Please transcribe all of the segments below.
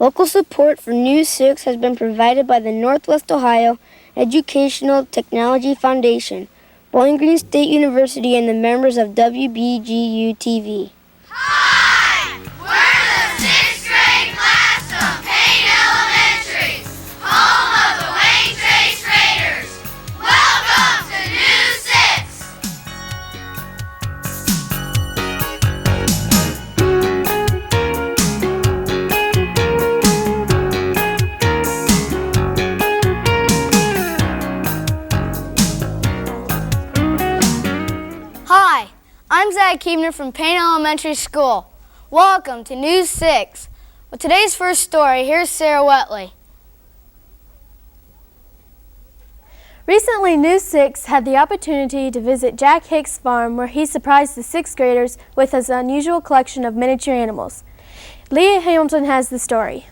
Local support for News 6 has been provided by the Northwest Ohio Educational Technology Foundation, Bowling Green State University, and the members of WBGU-TV. Hi! We're the 6th grade class of Payne Elementary, home of the Wayne Trace Raiders. Welcome to News 6. Hi, I'm Zach Keebner from Payne Elementary School. Welcome to News 6. With today's first story, here's Sarah Wetley. Recently, News 6 had the opportunity to visit Jack Hicks' farm where he surprised the 6th graders with his unusual collection of miniature animals. Leah Hamilton has the story.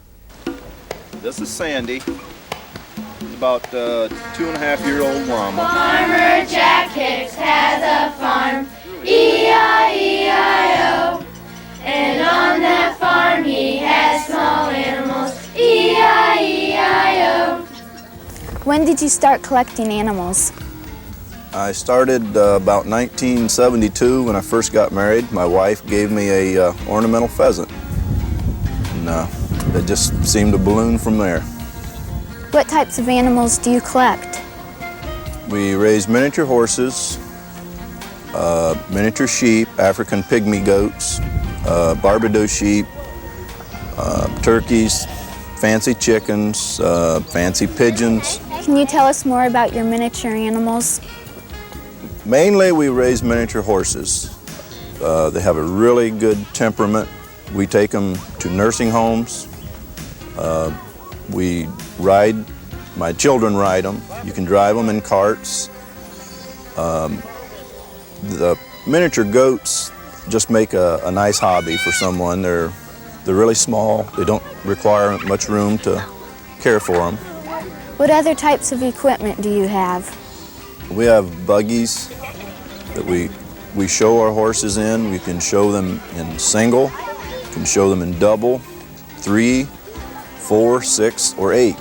This is Sandy. She's about 2.5-year-old llama. Farmer Jack Hicks has a farm, E-I-E-I-O. And on that farm he has small animals, E-I-E-I-O. When did you start collecting animals? I started about 1972 when I first got married. My wife gave me a ornamental pheasant. And it just seemed to balloon from there. What types of animals do you collect? We raised miniature horses, miniature sheep, African pygmy goats, Barbados sheep, turkeys, fancy chickens, fancy pigeons. Can you tell us more about your miniature animals? Mainly we raise miniature horses. They have a really good temperament. We take them to nursing homes. We ride, my children ride them. You can drive them in carts. The miniature goats just make a nice hobby for someone. They're really small. They don't require much room to care for them. What other types of equipment do you have? We have buggies that we show our horses in. We can show them in single, we can show them in double, 3, 4, 6, or 8.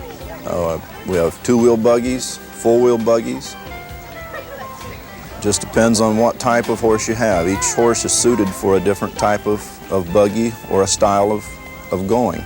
We have 2-wheel buggies, 4-wheel buggies. Just depends on what type of horse you have. Each horse is suited for a different type of buggy or a style of going.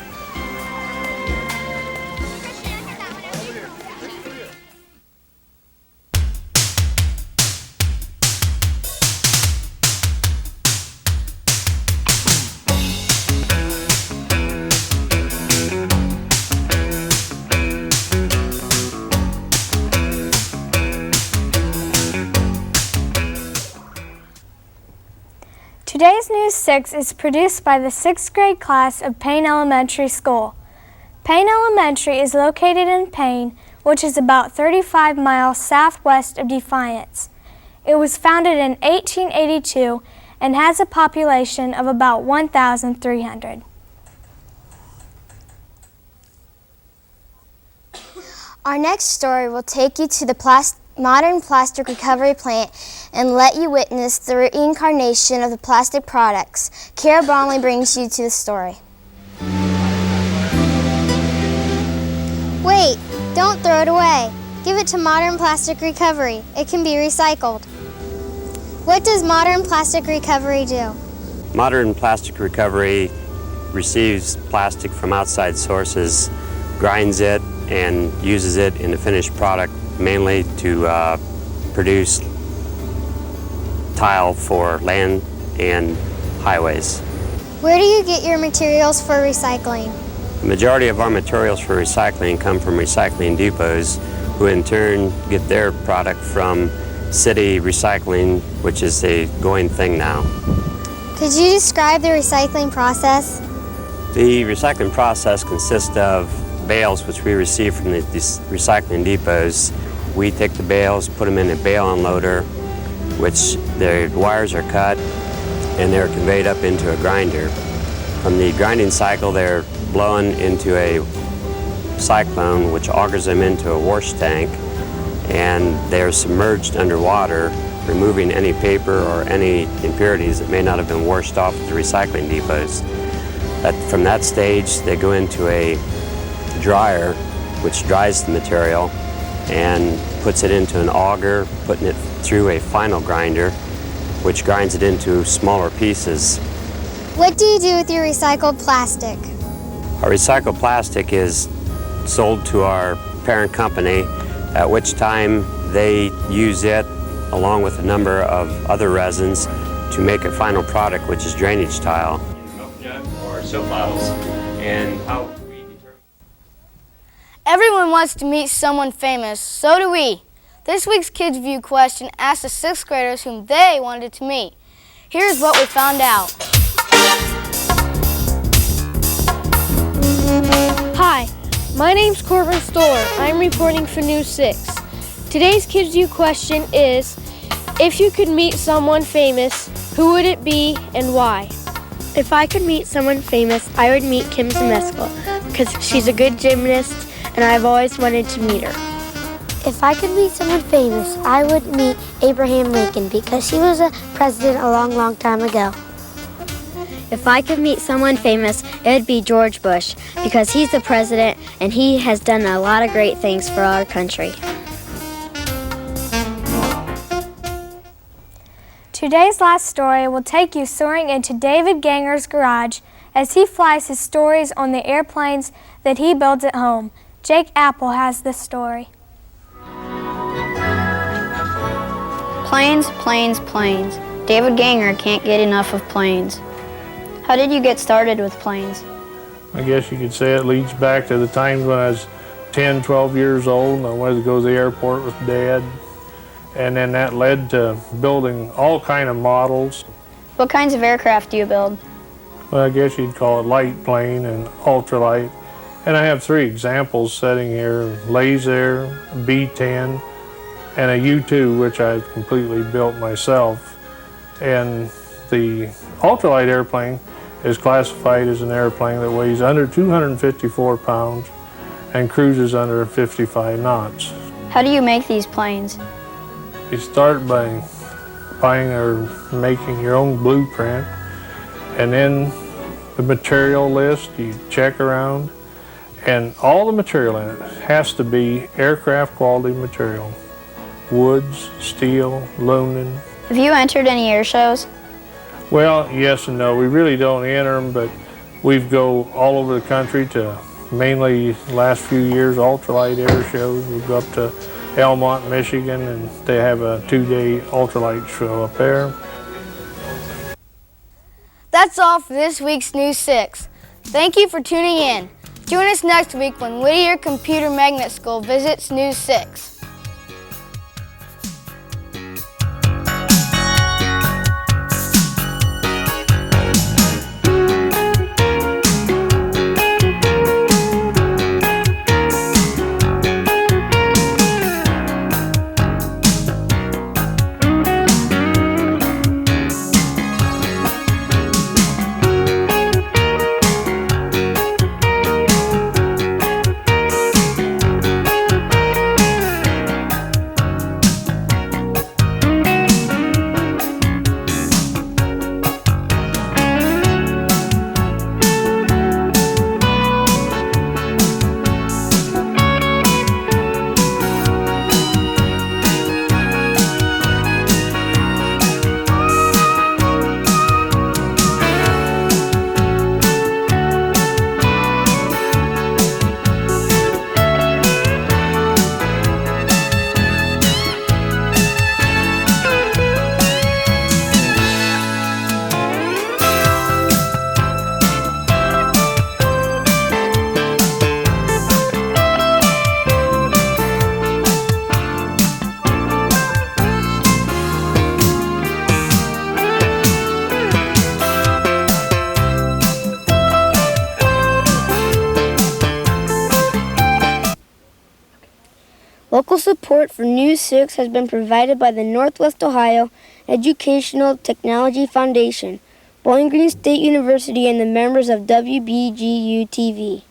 Today's News 6 is produced by the 6th grade class of Payne Elementary School. Payne Elementary is located in Payne, which is about 35 miles southwest of Defiance. It was founded in 1882 and has a population of about 1,300. Our next story will take you to the modern plastic recovery plant and let you witness the reincarnation of the plastic products. Kara Bromley brings you to the story. Wait, don't throw it away. Give it to Modern Plastic Recovery. It can be recycled. What does Modern Plastic Recovery do? Modern Plastic Recovery receives plastic from outside sources, grinds it, and uses it in the finished product mainly to produce tile for land and highways. Where do you get your materials for recycling? The majority of our materials for recycling come from recycling depots, who in turn get their product from city recycling, which is a going thing now. Could you describe the recycling process? The recycling process consists of bales which we receive from the recycling depots. We take the bales, put them in a bale unloader, which their wires are cut and they're conveyed up into a grinder. From the grinding cycle, they're blown into a cyclone, which augers them into a wash tank, and they're submerged underwater, removing any paper or any impurities that may not have been washed off at the recycling depots. From that stage, they go into a dryer, which dries the material and puts it into an auger, putting it through a final grinder, which grinds it into smaller pieces. What do you do with your recycled plastic? Our recycled plastic is sold to our parent company, at which time they use it along with a number of other resins to make a final product, which is drainage tile. Or soap bottles. And how we determine... Everyone wants to meet someone famous, so do we. This week's Kids View question asked the 6th graders whom they wanted to meet. Here's what we found out. Hi, my name's Corbin Stoller. I'm reporting for News 6. Today's Kids View question is, if you could meet someone famous, who would it be and why? If I could meet someone famous, I would meet Kim Zmeskal because she's a good gymnast and I've always wanted to meet her. If I could meet someone famous, I would meet Abraham Lincoln because he was a president a long, long time ago. If I could meet someone famous, it would be George Bush because he's the president and he has done a lot of great things for our country. Today's last story will take you soaring into David Ganger's garage as he flies his stories on the airplanes that he builds at home. Jake Apple has this story. Planes, planes, planes. David Ganger can't get enough of planes. How did you get started with planes? I guess you could say it leads back to the times when I was 10, 12 years old and I wanted to go to the airport with Dad. And then that led to building all kind of models. What kinds of aircraft do you build? Well, I guess you'd call it light plane and ultralight. And I have 3 examples sitting here, Laser, a B-10, and a U-2, which I completely built myself. And the ultralight airplane is classified as an airplane that weighs under 254 pounds and cruises under 55 knots. How do you make these planes? You start by buying or making your own blueprint, and then the material list, you check around, and all the material in it has to be aircraft quality material. Woods, steel, aluminum. Have you entered any air shows? Well, yes and no. We really don't enter them, but we go all over the country to mainly last few years ultralight air shows. We go up to Elmont, Michigan, and they have a 2-day ultralight show up there. That's all for this week's News 6. Thank you for tuning in. Join us next week when Whittier Computer Magnet School visits News 6. Local support for News 6 has been provided by the Northwest Ohio Educational Technology Foundation, Bowling Green State University, and the members of WBGU-TV.